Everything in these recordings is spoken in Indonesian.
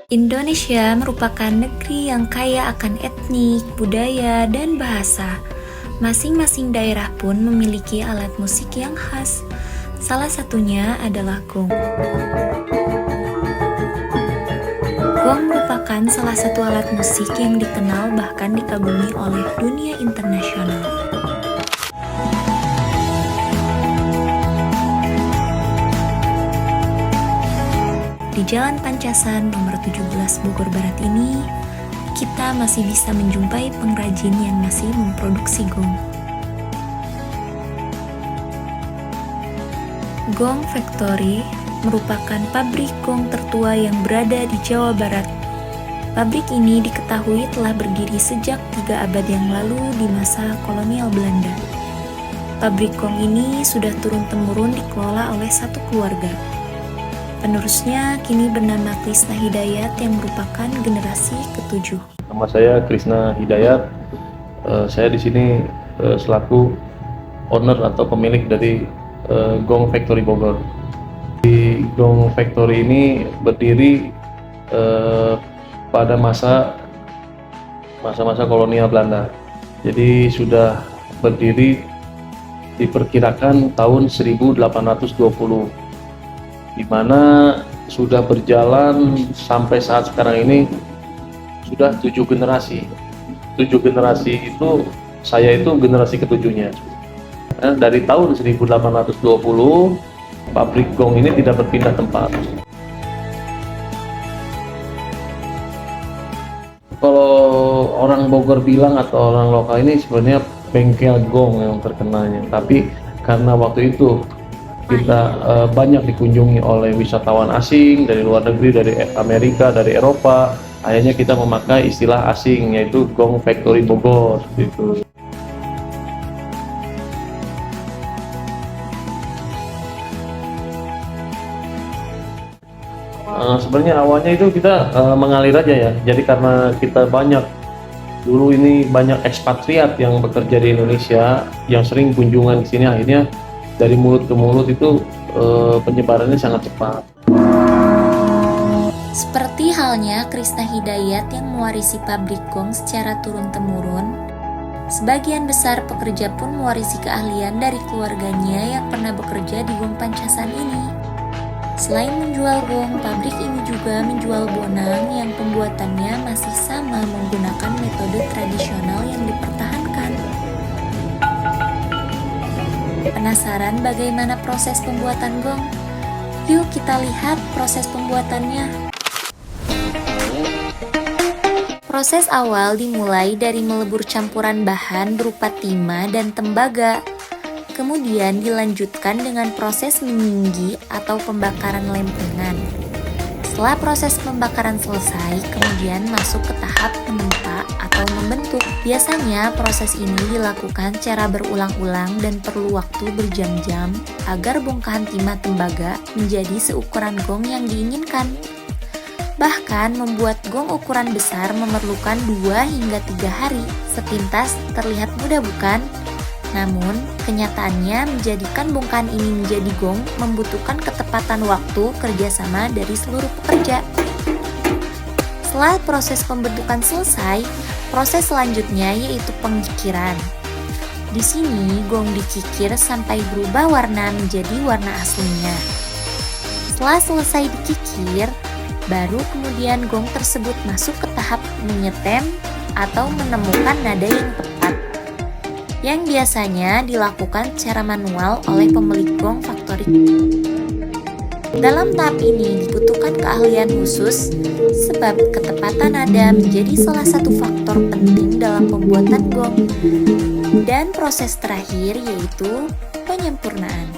Indonesia merupakan negeri yang kaya akan etnik, budaya, dan bahasa. Masing-masing daerah pun memiliki alat musik yang khas. Salah satunya adalah gong. Gong merupakan salah satu alat musik yang dikenal bahkan dikagumi oleh dunia internasional. Di Jalan Pancasan nomor 17 Bogor Barat ini, kita masih bisa menjumpai pengrajin yang masih memproduksi gong. Gong Factory merupakan pabrik gong tertua yang berada di Jawa Barat. Pabrik ini diketahui telah berdiri sejak 3 abad yang lalu di masa kolonial Belanda. Pabrik gong ini sudah turun-temurun dikelola oleh satu keluarga. Penerusnya kini bernama Krisna Hidayat yang merupakan generasi ke-7. Nama saya Krisna Hidayat. Saya di sini selaku owner atau pemilik dari Gong Factory Bogor. Di Gong Factory ini berdiri pada masa kolonial Belanda. Jadi sudah berdiri diperkirakan tahun 1820. Di mana sudah berjalan sampai saat sekarang ini sudah 7 generasi. 7 generasi itu saya itu generasi ke-7-nya. Dari tahun 1820 pabrik gong ini tidak berpindah tempat. Kalau orang Bogor bilang atau orang lokal ini sebenarnya bengkel gong yang terkenalnya. Tapi karena waktu itu kita banyak dikunjungi oleh wisatawan asing dari luar negeri, dari Amerika, dari Eropa. Akhirnya kita memakai istilah asing yaitu Gong Factory Bogor gitu. Sebenarnya awalnya itu kita mengalir aja ya. Jadi karena kita dulu ini banyak ekspatriat yang bekerja di Indonesia yang sering kunjungan di sini, akhirnya dari mulut ke mulut itu penyebarannya sangat cepat. Seperti halnya Krisna Hidayat yang mewarisi pabrik gong secara turun-temurun, sebagian besar pekerja pun mewarisi keahlian dari keluarganya yang pernah bekerja di Gong Pancasan ini. Selain menjual gong, pabrik ini juga menjual bonang yang pembuatannya masih sama menggunakan metode tradisional yang dipertahankan. Penasaran bagaimana proses pembuatan gong? Yuk kita lihat proses pembuatannya. Proses awal dimulai dari melebur campuran bahan berupa timah dan tembaga. Kemudian dilanjutkan dengan proses menyinggi atau pembakaran lempengan. Setelah proses pembakaran selesai, kemudian masuk ke tahap menempa atau membentuk. Biasanya proses ini dilakukan secara berulang-ulang dan perlu waktu berjam-jam agar bongkahan timah tembaga menjadi seukuran gong yang diinginkan. Bahkan membuat gong ukuran besar memerlukan 2 hingga 3 hari. Sepintas terlihat mudah bukan? Namun, kenyataannya menjadikan bongkahan ini menjadi gong membutuhkan ketepatan waktu kerjasama dari seluruh pekerja. Setelah proses pembentukan selesai, proses selanjutnya yaitu pengikiran. Di sini, gong dikikir sampai berubah warna menjadi warna aslinya. Setelah selesai dikikir, baru kemudian gong tersebut masuk ke tahap menyetem atau menemukan nada yang tepat, yang biasanya dilakukan secara manual oleh pemilik gong factory. Dalam tahap ini dibutuhkan keahlian khusus sebab ketepatan nada menjadi salah satu faktor penting dalam pembuatan gong. Dan proses terakhir yaitu penyempurnaan.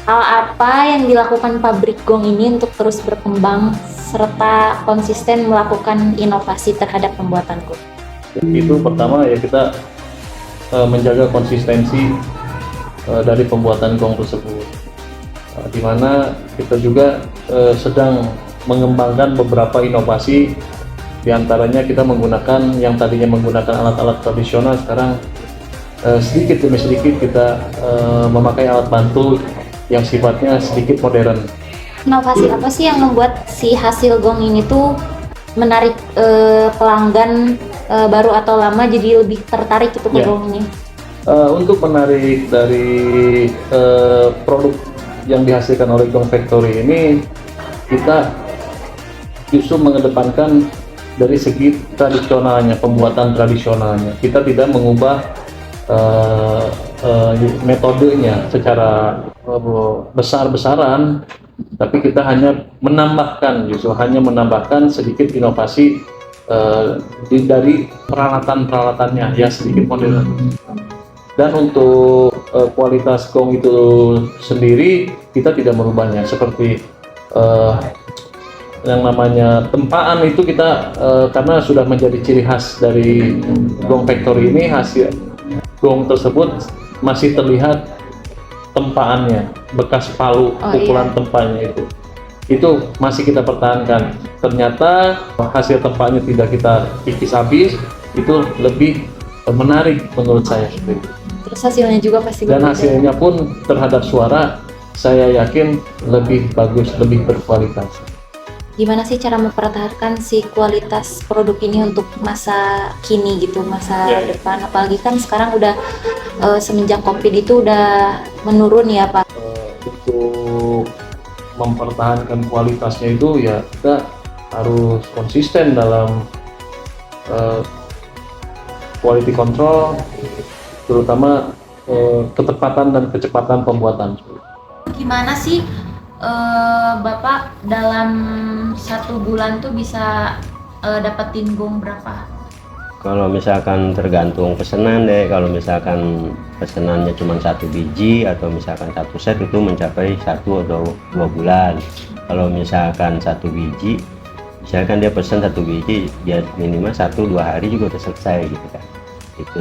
Hal apa yang dilakukan pabrik gong ini untuk terus berkembang serta konsisten melakukan inovasi terhadap pembuatan gong? Itu pertama ya, kita menjaga konsistensi dari pembuatan gong tersebut. Di mana kita juga sedang mengembangkan beberapa inovasi. Di antaranya kita menggunakan yang tadinya menggunakan alat-alat tradisional, sekarang sedikit demi sedikit kita memakai alat bantu yang sifatnya sedikit modern. Inovasi apa sih yang membuat si hasil gong ini tuh menarik pelanggan baru atau lama jadi lebih tertarik gitu ke gong ini? Untuk menarik dari produk yang dihasilkan oleh Gong Factory ini, kita justru mengedepankan dari segi tradisionalnya, pembuatan tradisionalnya. Kita tidak mengubah metodenya secara besar-besaran, tapi kita hanya menambahkan, justru hanya menambahkan sedikit inovasi dari peralatan-peralatannya yang sedikit modern. Dan untuk kualitas gong itu sendiri kita tidak merubahnya, seperti yang namanya tempaan itu kita karena sudah menjadi ciri khas dari Gong Factory ini, hasil gong tersebut masih terlihat tempaannya, bekas palu pukulan tempanya itu masih kita pertahankan. Ternyata hasil tempanya tidak kita kikis habis, itu lebih menarik menurut saya seperti itu. Terus hasilnya juga pasti dan hasilnya pun terhadap suara saya yakin lebih bagus, lebih berkualitas. Gimana sih cara mempertahankan si kualitas produk ini untuk masa kini gitu, masa depan, apalagi kan sekarang udah semenjak COVID itu udah menurun ya Pak. Untuk mempertahankan kualitasnya itu ya kita harus konsisten dalam quality control, terutama ketepatan dan kecepatan pembuatan. Gimana sih Bapak dalam 1 bulan tuh bisa dapetin gong berapa? Kalau misalkan tergantung pesanan deh, kalau misalkan pesanannya cuma 1 biji atau misalkan 1 set itu mencapai 1 atau 2 bulan. Kalau misalkan 1 biji, misalkan dia pesan 1 biji, ya minimal 1-2 hari juga udah selesai gitu kan. Itu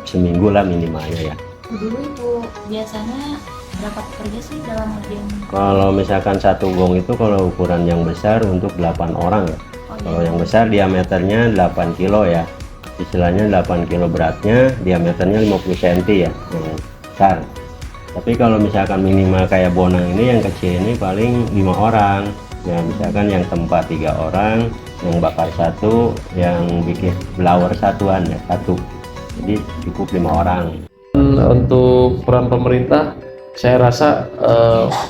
seminggu lah minimalnya ya. Dulu itu biasanya berapa pekerja sih dalam ngerjain? Kalau misalkan 1 gong itu kalau ukuran yang besar untuk 8 orang ya. Kalau yang besar diameternya 8 kilo ya. Istilahnya 8 kilo beratnya, diameternya 50 cm ya, yang besar. Tapi kalau misalkan minimal kayak bonang ini, yang kecil ini paling 5 orang. Ya misalkan yang tempat 3 orang, yang bakar 1, yang bikin blower satuan ya 1. Jadi cukup 5 orang. Untuk peran pemerintah, saya rasa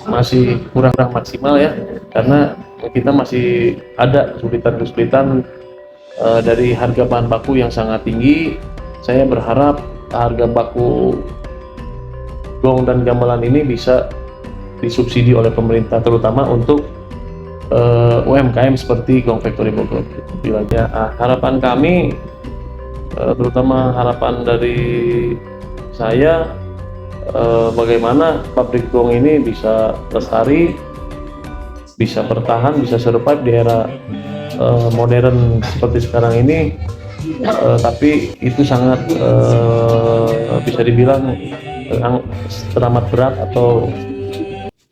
masih kurang maksimal ya, karena kita masih ada kesulitan-kesulitan dari harga bahan baku yang sangat tinggi. Saya berharap harga baku gong dan gamelan ini bisa disubsidi oleh pemerintah, terutama untuk UMKM seperti Gong Factory Bogor. Harapan kami, terutama harapan dari saya, bagaimana pabrik gong ini bisa lestari, bisa bertahan, bisa survive di era modern seperti sekarang ini, tapi itu sangat bisa dibilang teramat berat atau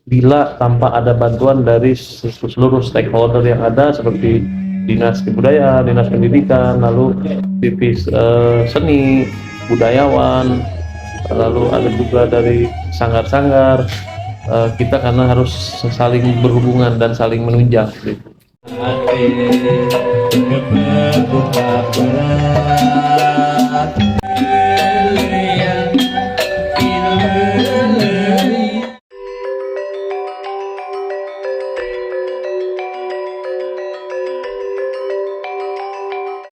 bila tanpa ada bantuan dari seluruh stakeholder yang ada seperti Dinas Kebudayaan, Dinas Pendidikan, lalu divisi seni, budayawan, lalu ada juga dari sanggar-sanggar, kita karena harus saling berhubungan dan saling menunjang gitu. Hati keberbuka berat